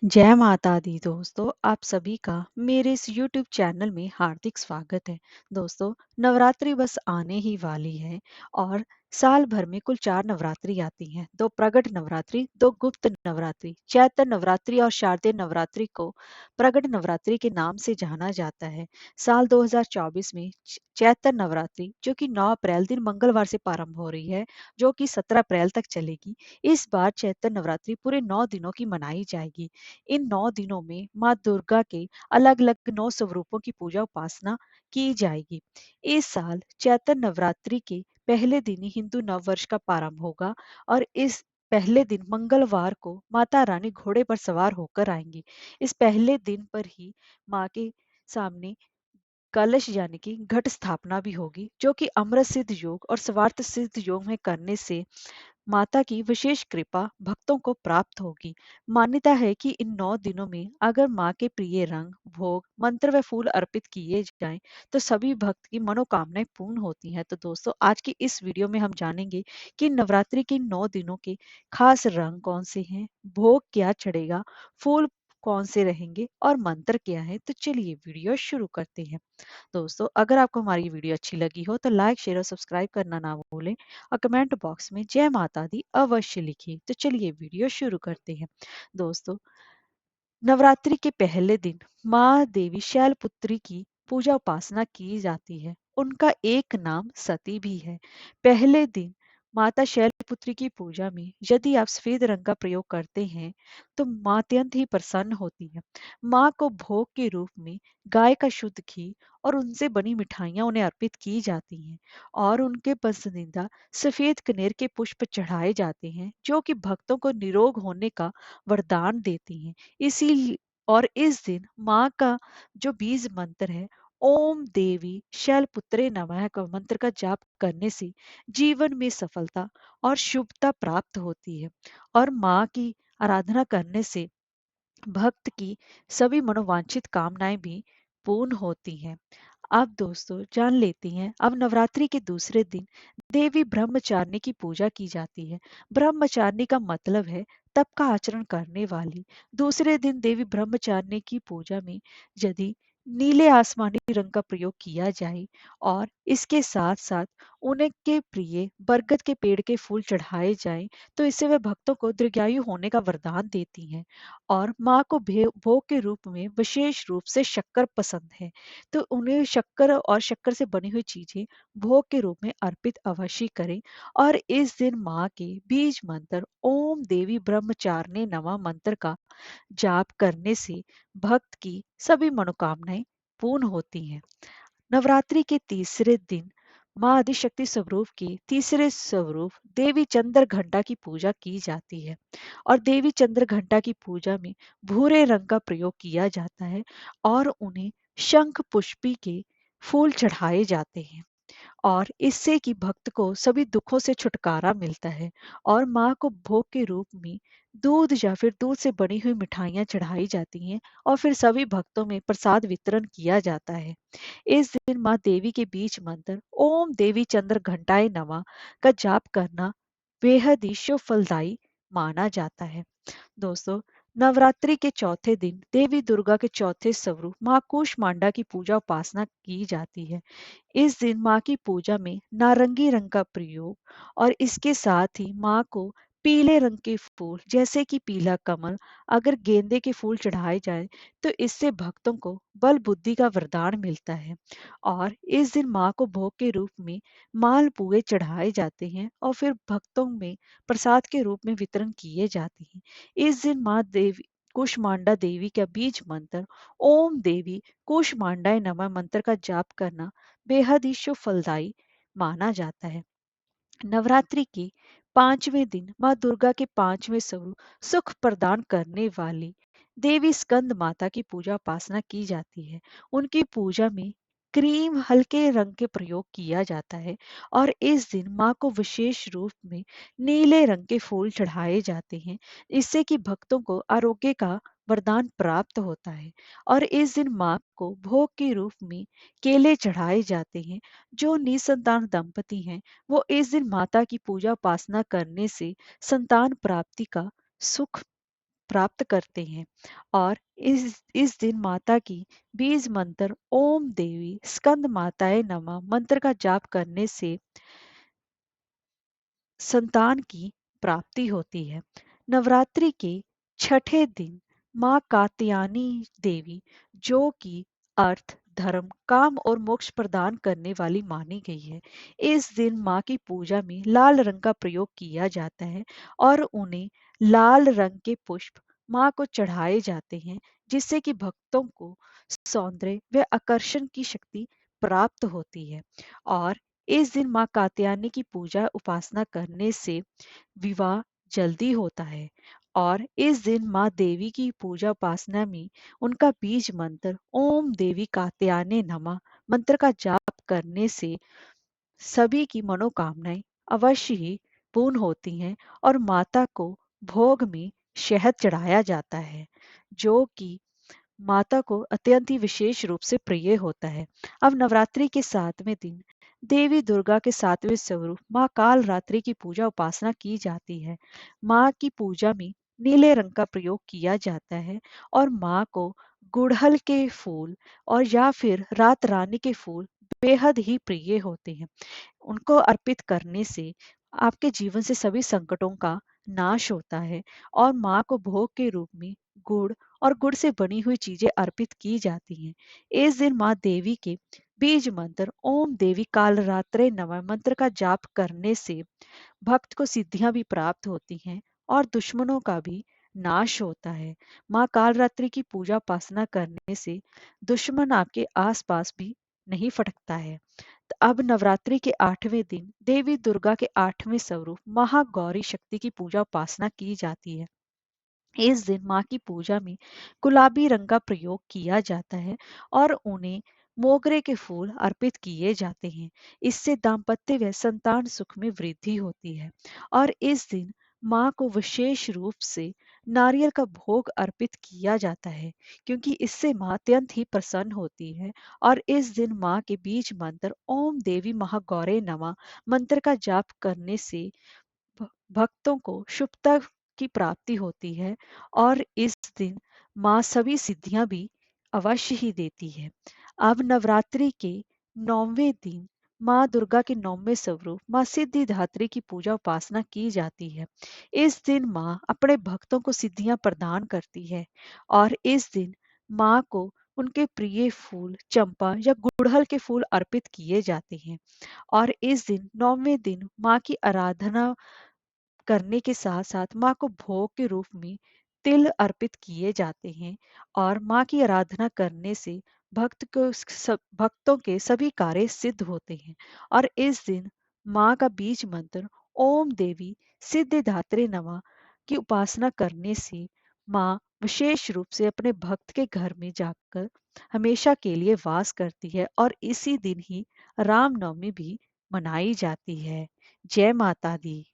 जय माता दी दोस्तों, आप सभी का मेरे इस YouTube चैनल में हार्दिक स्वागत है। दोस्तों, नवरात्रि बस आने ही वाली है और साल भर में कुल 4 नवरात्रि आती हैं। 2 प्रगट नवरात्रि, 2 गुप्त नवरात्रि। चैत्र नवरात्रि और शारदीय नवरात्रि को प्रगट नवरात्रि के नाम से जाना जाता है। साल 2024 में चैत्र नवरात्रि, जो कि 9 अप्रैल दिन मंगलवार से प्रारंभ हो रही है, जो कि 17 अप्रैल तक चलेगी। इस बार चैत्र नवरात्रि पूरे 9 दिनों की मनाई जाएगी। इन 9 दिनों में माँ दुर्गा के अलग-अलग 9 स्वरूपों की पूजा उपासना की जाएगी। इस साल चैत्र नवरात्रि के पहले दिन ही हिंदू नववर्ष का प्रारंभ होगा और इस पहले दिन मंगलवार को माता रानी घोड़े पर सवार होकर आएंगी। इस पहले दिन पर ही माँ के सामने कलश यानी कि घट स्थापना भी होगी, जो कि अमृत सिद्ध योग और स्वार्थ सिद्ध योग में करने से माता की विशेष कृपा भक्तों को प्राप्त होगी। मान्यता है कि इन 9 दिनों में अगर माँ के प्रिय रंग, भोग, मंत्र व फूल अर्पित किए जाएं, तो सभी भक्त की मनोकामनाएं पूर्ण होती हैं। तो दोस्तों, आज की इस वीडियो में हम जानेंगे कि नवरात्रि के 9 दिनों के खास रंग कौन से हैं, भोग क्या चढ़ेगा, फूल कौन से रहेंगे और मंत्र क्या है। तो चलिए वीडियो शुरू करते हैं। दोस्तों, अगर आपको हमारी वीडियो अच्छी लगी हो तो लाइक शेयर और सब्सक्राइब करना ना भूलें और कमेंट बॉक्स में जय माता दी अवश्य लिखिए। तो चलिए वीडियो शुरू करते हैं। दोस्तों, नवरात्रि के पहले दिन माँ देवी शैलपुत्री की पूजा उपासना की जाती है। उनका एक नाम सती भी है। पहले दिन माता शैलपुत्री की पूजा में यदि आप सफेद रंग का प्रयोग करते हैं तो माँ अत्यंत ही प्रसन्न होती है। माँ को भोग के रूप में गाय का शुद्ध घी और उनसे बनी मिठाइयाँ उन्हें अर्पित की जाती हैं और उनके पसंदीदा सफेद कनेर के पुष्प चढ़ाए जाते हैं, जो कि भक्तों को निरोग होने का वरदान देती हैं। इसी और इस दिन माँ का जो बीज मंत्र है, ओम देवी शैलपुत्रे नमः का मंत्र का जाप करने से जीवन में सफलता और शुभता प्राप्त होती है और माँ की आराधना करने से भक्त की सभी मनोवांछित कामनाएं भी पूर्ण होती हैं। अब दोस्तों जान लेते हैं, अब नवरात्रि के दूसरे दिन देवी ब्रह्मचारिणी की पूजा की जाती है। ब्रह्मचारिणी का मतलब है तप का आचरण करने वाली। दूसरे दिन देवी ब्रह्मचारिणी की पूजा में यदि नीले आसमानी रंग का प्रयोग किया जाए और इसके साथ साथ उनके प्रिय बरगद के पेड़ के फूल चढ़ाए जाएं, तो इससे वे भक्तों को दीर्घायु होने का वरदान देती हैं। और माँ को भोग के रूप में विशेष रूप से शक्कर पसंद है, तो उन्हें शक्कर और शक्कर से बनी हुई चीजें भोग के रूप में अर्पित अवश्य करें। और इस दिन माँ के बीज मंत्र ओम देवी ब्रह्मचारिणे नमः मंत्र का जाप करने से भक्त की सभी मनोकामनाएं पूर्ण होती हैं। नवरात्रि के तीसरे दिन माँ आदिशक्ति स्वरूप के तीसरे स्वरूप देवी चंद्र घंटा की पूजा की जाती है और देवी चंद्र घंटा की पूजा में भूरे रंग का प्रयोग किया जाता है और उन्हें शंख पुष्पी के फूल चढ़ाए जाते हैं और इससे कि भक्त को सभी दुखों से छुटकारा मिलता है। और माँ को भोग के रूप में दूध या फिर दूध से बनी हुई मिठाइयाँ चढ़ाई जाती हैं और फिर सभी भक्तों में प्रसाद वितरण किया जाता है। इस दिन माँ देवी के बीच मंत्र ओम देवी चंद्र घंटाए नमः का जाप करना बेहद ही शुभ फलदायी माना जाता है। दोस्तों, नवरात्रि के चौथे दिन देवी दुर्गा के चौथे स्वरूप माँ कूष्मांडा की पूजा उपासना की जाती है। इस दिन माँ की पूजा में नारंगी रंग का प्रयोग और इसके साथ ही माँ को पीले रंग के फूल जैसे कि पीला कमल, अगर गेंदे के फूल चढ़ाए जाए तो इससे भक्तों को बल बुद्धि का वरदान मिलता है। और इस दिन माँ को भोग के रूप में मालपुए चढ़ाए जाते हैं और फिर भक्तों में प्रसाद के रूप में वितरण किए जाते हैं। इस दिन माँ देवी कुष्मांडा देवी का बीज मंत्र ओम देवी कुष्मांडाय नमः मंत्र का जाप करना बेहद ही शुभ फलदायी माना जाता है। नवरात्रि के 5वें दिन माँ दुर्गा के 5वें स्वरूप सुख प्रदान करने वाली देवी स्कंद माता की पूजा उपासना की जाती है। उनकी पूजा में क्रीम हल्के रंग के प्रयोग किया जाता है और इस दिन माँ को विशेष रूप में नीले रंग के फूल चढ़ाए जाते हैं, इससे कि भक्तों को आरोग्य का वरदान प्राप्त होता है। और इस दिन माँ को भोग के रूप में केले चढ़ाए जाते हैं। जो निसंतान दंपति हैं, वो इस दिन माता की पूजा उपासना करने से संतान प्राप्ति का सुख प्राप्त करते हैं। और इस दिन माता की बीज मंत्र ओम देवी स्कंद माताए नमः मंत्र का जाप करने से संतान की प्राप्ति होती है। नवरात्रि के छठे दिन माँ कात्यायनी देवी, जो कि अर्थ, धर्म, काम और मोक्ष प्रदान करने वाली मानी गई है। इस दिन माँ की पूजा में लाल रंग का प्रयोग किया जाता है और उन्हें लाल रंग के पुष्प माँ को चढ़ाए जाते हैं, जिससे कि भक्तों को सौंदर्य व आकर्षण की शक्ति प्राप्त होती है। और इस दिन माँ कात्यायनी की पूजा उपासना करने से विवाह जल्दी होता है। और इस दिन माँ देवी की पूजा उपासना में उनका बीज मंत्र ओम देवी कात्यायने नमः मंत्र का जाप करने से सभी की मनोकामनाएं अवश्य ही पूर्ण होती हैं। और माता को भोग में शहद चढ़ाया जाता है, जो कि माता को अत्यंत ही विशेष रूप से प्रिय होता है। अब नवरात्रि के 7वें दिन देवी दुर्गा के 7वें स्वरूप माँ काल रात्रि की पूजा उपासना की जाती है। माँ की पूजा में नीले रंग का प्रयोग किया जाता है और माँ को गुड़हल के फूल और या फिर रात रानी के फूल बेहद ही प्रिय होते हैं। उनको अर्पित करने से आपके जीवन से सभी संकटों का नाश होता है। और माँ को भोग के रूप में गुड़ और गुड़ से बनी हुई चीजें अर्पित की जाती हैं। इस दिन माँ देवी के बीज मंत्र ओम देवी कालरात्रे नमः मंत्र का जाप करने से भक्त को सिद्धियां भी प्राप्त होती हैं और दुश्मनों का भी नाश होता है। माँ कालरात्रि की पूजा उपासना करने से दुश्मन आपके आसपास भी नहीं फटकता है। अब नवरात्रि के 8वें दिन देवी दुर्गा के 8वें स्वरूप महागौरी शक्ति की पूजा उपासना की जाती है। इस दिन माँ की पूजा में गुलाबी रंग का प्रयोग किया जाता है और उन्हें मोगरे के फूल अर्पित किए जाते हैं। इससे दाम्पत्य व संतान सुख में वृद्धि होती है। और इस दिन माँ को विशेष रूप से नारियल का भोग अर्पित किया जाता है, क्योंकि इससे माँ अत्यंत ही प्रसन्न होती है। और इस दिन माँ के बीज मंत्र ओम देवी महागौरे नमः मंत्र का जाप करने से भक्तों को शुभता की प्राप्ति होती है। और इस दिन माँ सभी सिद्धियां भी अवश्य ही देती है। अब नवरात्रि के 9वें दिन माँ दुर्गा के 9वें स्वरूप माँ सिद्धिदात्री की पूजा उपासना की जाती है। इस दिन माँ अपने भक्तों को सिद्धियां प्रदान करती है। और इस दिन माँ को उनके प्रिय फूल चंपा या गुड़हल के फूल अर्पित किए जाते हैं। और इस दिन 9वें दिन माँ की आराधना करने के साथ साथ माँ को भोग के रूप में तिल अर्पित किए जाते हैं। और माँ की आराधना करने से भक्तों के सभी कार्य सिद्ध होते हैं। और इस दिन माँ का बीज मंत्र ओम देवी सिद्धिदात्रे नमः की उपासना करने से माँ विशेष रूप से अपने भक्त के घर में जाकर हमेशा के लिए वास करती है। और इसी दिन ही रामनवमी भी मनाई जाती है। जय माता दी।